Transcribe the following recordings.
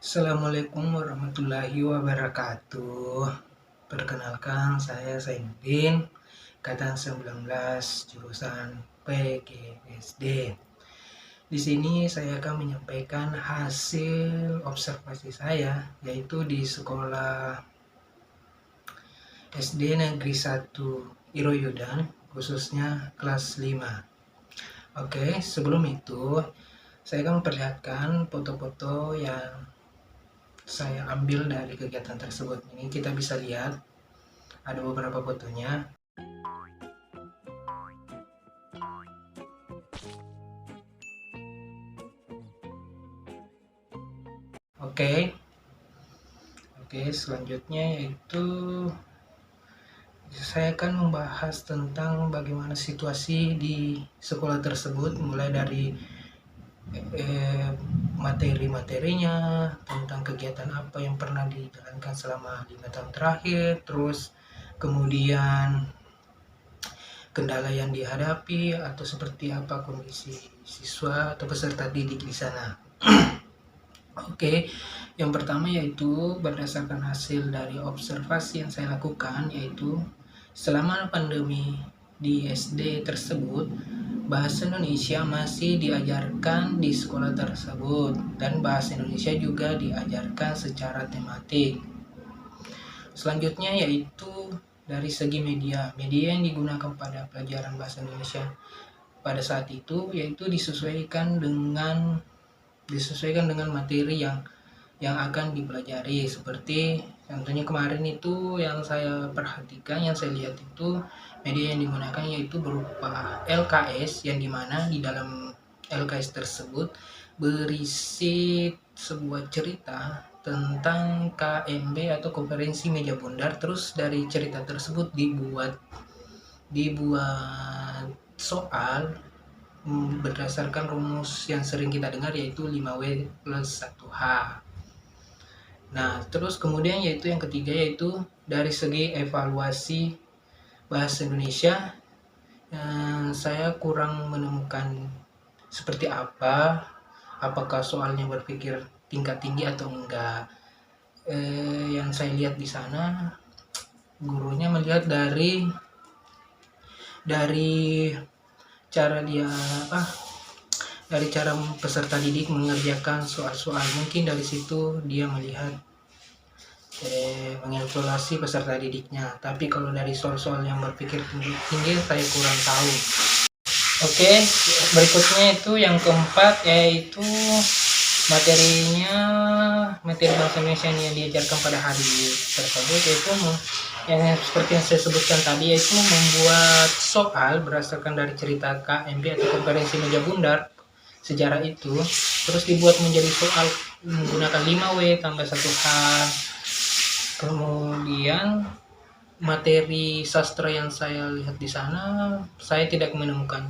Assalamualaikum warahmatullahi wabarakatuh. Perkenalkan, saya Zainuddin, angkatan 19, jurusan PGSD. Di sini saya akan menyampaikan hasil observasi saya, yaitu di sekolah SD Negeri 1 Iroyudan, khususnya kelas 5. Oke, sebelum itu saya akan memperlihatkan foto-foto yang saya ambil dari kegiatan tersebut. Ini kita bisa lihat ada beberapa fotonya. Oke. Selanjutnya yaitu saya akan membahas tentang bagaimana situasi di sekolah tersebut, mulai dari materi-materinya, tentang kegiatan apa yang pernah dijalankan selama 5 tahun terakhir, terus kemudian kendala yang dihadapi atau seperti apa kondisi siswa atau peserta didik di sana. Oke, yang pertama yaitu berdasarkan hasil dari observasi yang saya lakukan, yaitu selama pandemi di SD tersebut, bahasa Indonesia masih diajarkan di sekolah tersebut dan bahasa Indonesia juga diajarkan secara tematik. Selanjutnya yaitu dari segi media yang digunakan pada pelajaran bahasa Indonesia pada saat itu yaitu disesuaikan dengan materi yang akan dipelajari. Seperti contohnya kemarin itu yang saya perhatikan, yang saya lihat itu media yang digunakan yaitu berupa LKS, yang dimana di dalam LKS tersebut berisi sebuah cerita tentang KMB atau konferensi meja bundar. Terus dari cerita tersebut dibuat soal berdasarkan rumus yang sering kita dengar, yaitu 5W plus 1H. Nah, terus kemudian yaitu yang ketiga yaitu dari segi evaluasi bahasa Indonesia, saya kurang menemukan seperti apa, apakah soalnya berpikir tingkat tinggi atau enggak. Yang saya lihat di sana, gurunya melihat dari cara dari cara peserta didik mengerjakan soal-soal. Mungkin dari situ dia melihat mengevaluasi peserta didiknya. Tapi kalau dari soal-soal yang berpikir tinggi saya kurang tahu. Oke, berikutnya itu yang keempat yaitu materi bahasa Indonesia yang diajarkan pada hari tersebut, yaitu yang seperti yang saya sebutkan tadi, yaitu membuat soal berdasarkan dari cerita KMB atau konferensi meja bundar sejarah itu, terus dibuat menjadi soal menggunakan 5W tambah 1H. Kemudian materi sastra yang saya lihat di sana, saya tidak menemukan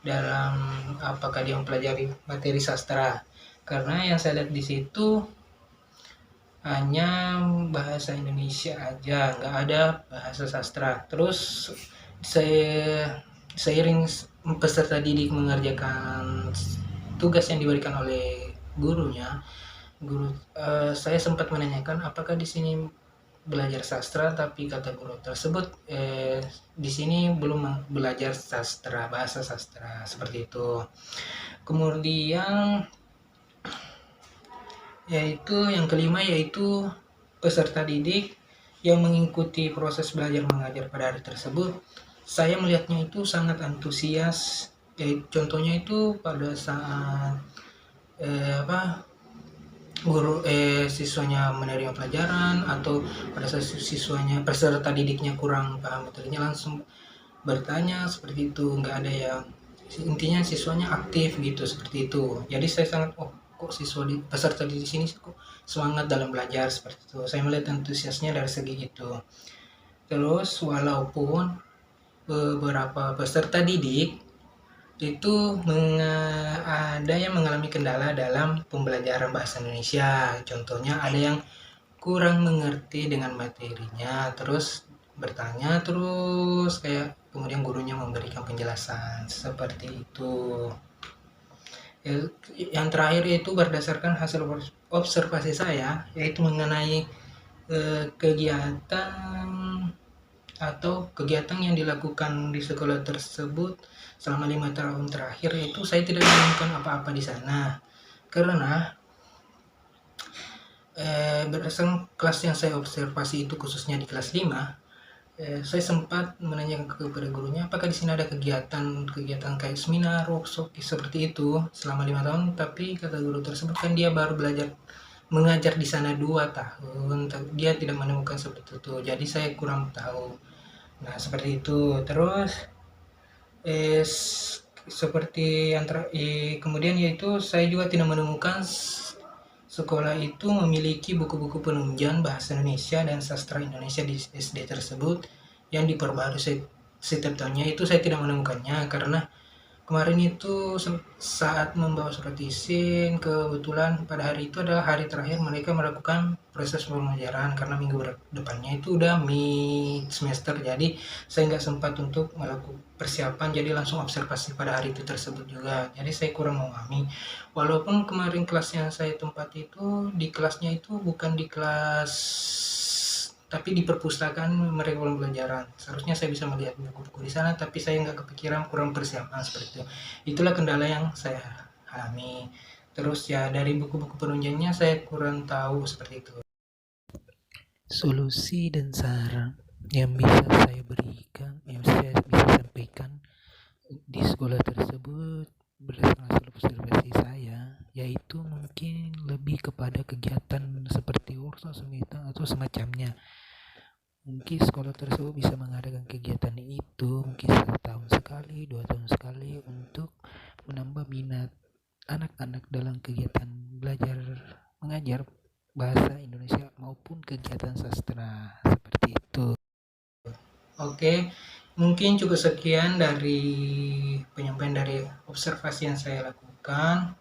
dalam apakah dia mempelajari materi sastra, karena yang saya lihat di situ hanya bahasa Indonesia aja, nggak ada bahasa sastra. Terus seiring peserta didik mengerjakan tugas yang diberikan oleh gurunya, saya sempat menanyakan apakah di sini belajar sastra, tapi kata guru tersebut di sini belum belajar sastra, bahasa sastra, seperti itu. Kemudian yaitu yang kelima yaitu peserta didik yang mengikuti proses belajar mengajar pada hari tersebut, saya melihatnya itu sangat antusias. Contohnya itu pada saat siswanya menerima pelajaran, atau pada saat siswanya peserta didiknya kurang paham materinya, langsung bertanya seperti itu. Nggak ada yang, intinya siswanya aktif gitu, seperti itu. Jadi saya sangat kok peserta di sini kok semangat dalam belajar, seperti itu. Saya melihat antusiasnya dari segi itu. Terus walaupun beberapa peserta didik itu ada yang mengalami kendala dalam pembelajaran bahasa Indonesia. Contohnya ada yang kurang mengerti dengan materinya, terus bertanya terus, kayak kemudian gurunya memberikan penjelasan seperti itu. Yang terakhir itu berdasarkan hasil observasi saya, yaitu mengenai kegiatan yang dilakukan di sekolah tersebut selama 5 tahun terakhir, itu saya tidak menemukan apa-apa di sana. Karena berdasarkan kelas yang saya observasi itu, khususnya di kelas 5, saya sempat menanyakan kepada gurunya apakah di sini ada kegiatan kayak seminar, workshop seperti itu selama 5 tahun. Tapi kata guru tersebut kan dia baru belajar mengajar di sana 2 tahun, dia tidak menemukan seperti itu. Jadi saya kurang tahu. Nah seperti itu. Terus seperti yang kemudian yaitu saya juga tidak menemukan sekolah itu memiliki buku-buku penunjang bahasa Indonesia dan sastra Indonesia di SD tersebut yang diperbarui setiap tahunnya. Itu saya tidak menemukannya karena kemarin itu saat membawa surat izin, kebetulan pada hari itu adalah hari terakhir mereka melakukan proses pembelajaran karena minggu depannya itu udah mid semester. Jadi saya nggak sempat untuk melakukan persiapan, jadi langsung observasi pada hari itu tersebut juga. Jadi saya kurang memahami. Walaupun kemarin kelas yang saya tempati itu, di kelasnya itu bukan di kelas tapi di perpustakaan mereka pembelajaran. Seharusnya saya bisa melihat buku-buku di sana, tapi saya nggak kepikiran, kurang persiapan seperti itu. Itulah kendala yang saya alami. Terus ya dari buku-buku penunjangnya saya kurang tahu seperti itu. Solusi dan saran yang bisa saya berikan, yang saya bisa sampaikan di sekolah tersebut berdasarkan hasil observasi saya, yaitu mungkin lebih kepada kegiatan seperti workshop, seminar atau semacamnya. Mungkin sekolah tersebut bisa mengadakan kegiatan itu mungkin 1 tahun sekali, 2 tahun sekali, untuk menambah minat anak-anak dalam kegiatan belajar mengajar bahasa Indonesia maupun kegiatan sastra seperti itu. Oke, mungkin cukup sekian dari penyampaian dari observasi yang saya lakukan.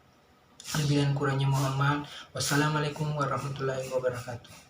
Lebih dan kurangnya mohon maaf. Wassalamualaikum warahmatullahi wabarakatuh.